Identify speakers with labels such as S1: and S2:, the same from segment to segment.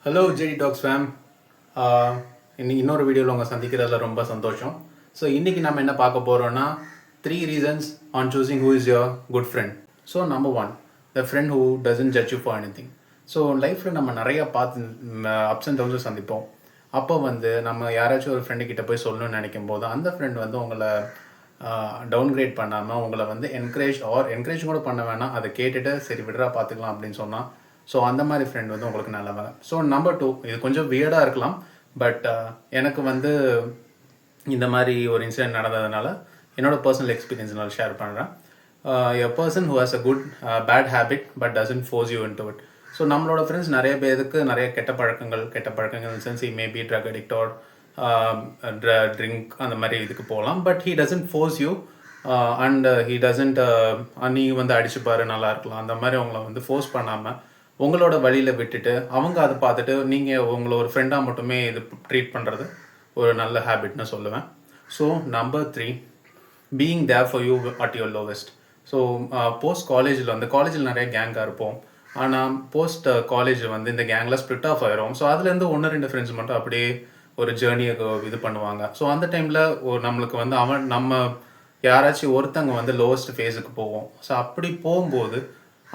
S1: Hello JD tax fame. இன்னைக்கு இன்னொரு வீடியோவில் உங்கள் சந்திக்கிறதுல ரொம்ப சந்தோஷம். ஸோ இன்றைக்கி நம்ம என்ன பார்க்க போகிறோன்னா 3 reasons on choosing who is your good friend. So number 1, the friend who doesn't judge you for anything. So லைஃப்பில் நம்ம நிறையா அப்ஸ் அண்ட் டவுன்ஸை சந்திப்போம். அப்போ நம்ம யாராச்சும் ஒரு ஃப்ரெண்டுக்கிட்ட போய் சொல்லணும்னு நினைக்கும் போது அந்த ஃப்ரெண்ட் உங்களை டவுன்கிரேட் பண்ணாமல் உங்களை என்கரேஜ் கூட பண்ண வேணாம், அதை கேட்டுட்டு சரி விடுறா பார்த்துக்கலாம் அப்படின்னு சொன்னால், ஸோ அந்த மாதிரி ஃப்ரெண்ட் உங்களுக்கு நல்லவங்க. ஸோ நம்பர் 2, இது கொஞ்சம் வியர்டாக இருக்கலாம், பட் எனக்கு இந்த மாதிரி ஒரு இன்சிடென்ட் நடந்ததுனால என்னோட பர்சனல் எக்ஸ்பீரியன்ஸ்னால ஷேர் பண்ணுறேன். A person who has a good bad habit but doesn't force you into it. So நம்மளோட ஃப்ரெண்ட்ஸ் நிறைய பேருக்கு நிறைய கெட்ட பழக்கங்கள் since he maybe drug addict or drink அந்த மாதிரி இதுக்கு போகலாம். But he doesn't force you and he doesn't நீ அடிச்சுப்பாரு நல்லா இருக்கலாம் அந்த மாதிரி அவங்கள ஃபோர்ஸ் பண்ணாமல் உங்களோட வழியில் விட்டுட்டு அவங்க அதை பார்த்துட்டு நீங்கள் உங்களை ஒரு ஃப்ரெண்டாக மட்டுமே இது ட்ரீட் பண்ணுறது ஒரு நல்ல ஹேபிட்னு சொல்லுவேன். So number 3, being there for you at your lowest. So post காலேஜில் நிறைய கேங்காக இருப்போம். ஆனால் போஸ்ட் காலேஜ் இந்த கேங்கில் ஸ்ப்ளிட் ஆஃப் ஆயிரும். ஸோ அதுலேருந்து 1-2 ஃப்ரெண்ட்ஸ் மட்டும் அப்படியே ஒரு ஜேர்னியை இது பண்ணுவாங்க. ஸோ அந்த டைமில் நம்மளுக்கு நம்ம யாராச்சும் ஒருத்தங்க லோவஸ்ட் ஃபேஸுக்கு போவோம். ஸோ அப்படி போகும்போது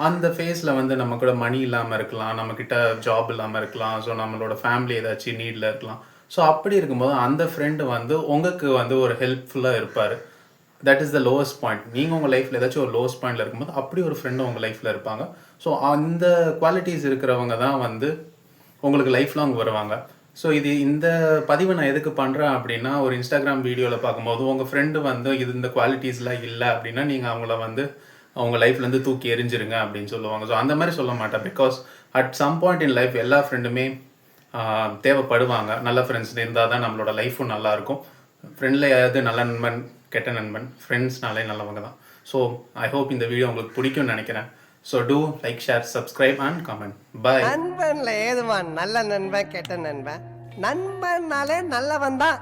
S1: அந்த ஃபேஸில் நம்ம கூட மணி இல்லாமல் இருக்கலாம், நம்மக்கிட்ட ஜாப் இல்லாமல் இருக்கலாம், ஸோ நம்மளோட ஃபேமிலி ஏதாச்சும் நீடில் இருக்கலாம். ஸோ அப்படி இருக்கும்போது அந்த ஃப்ரெண்டு உங்களுக்கு ஒரு ஹெல்ப்ஃபுல்லாக இருப்பார். That is the lowest point. நீங்கள் உங்கள் லைஃப்பில் ஏதாச்சும் ஒரு லோவஸ்ட் பாயிண்டில் இருக்கும்போது அப்படி ஒரு ஃப்ரெண்டு உங்கள் லைஃப்பில் இருப்பாங்க. ஸோ அந்த குவாலிட்டிஸ் இருக்கிறவங்க தான் உங்களுக்கு லைஃப் லாங் வருவாங்க. ஸோ இந்த பதிவை நான் எதுக்கு பண்ணுறேன் அப்படின்னா, ஒரு இன்ஸ்டாகிராம் வீடியோவில் பார்க்கும்போது உங்கள் ஃப்ரெண்டு இந்த குவாலிட்டிஸ்லாம் இல்லை அப்படின்னா நீங்கள் அவங்கள அவங்க லைஃப்லேருந்து தூக்கி எரிஞ்சிருங்க அப்படின்னு சொல்லுவாங்க. ஸோ அந்த மாதிரி சொல்ல மாட்டேன். Because at some point in life எல்லா ஃப்ரெண்டுமே தேவைப்படுவாங்க. நல்ல ஃப்ரெண்ட்ஸ் இருந்தால் தான் நம்மளோட லைஃப்பும் நல்லாயிருக்கும். ஃப்ரெண்டில் ஏதாவது நல்ல நண்பன் கெட்ட நண்பன், ஃப்ரெண்ட்ஸ்னாலே நல்லவங்க தான். ஸோ ஐ ஹோப் இந்த வீடியோ உங்களுக்கு பிடிக்கும்னு நினைக்கிறேன். So do like, share, subscribe and comment. Bye.
S2: நண்பன்ல ஏதுவான் நல்ல நண்பன் கெட்ட நண்பன்? நண்பன்னாலே நல்லவன் தான்.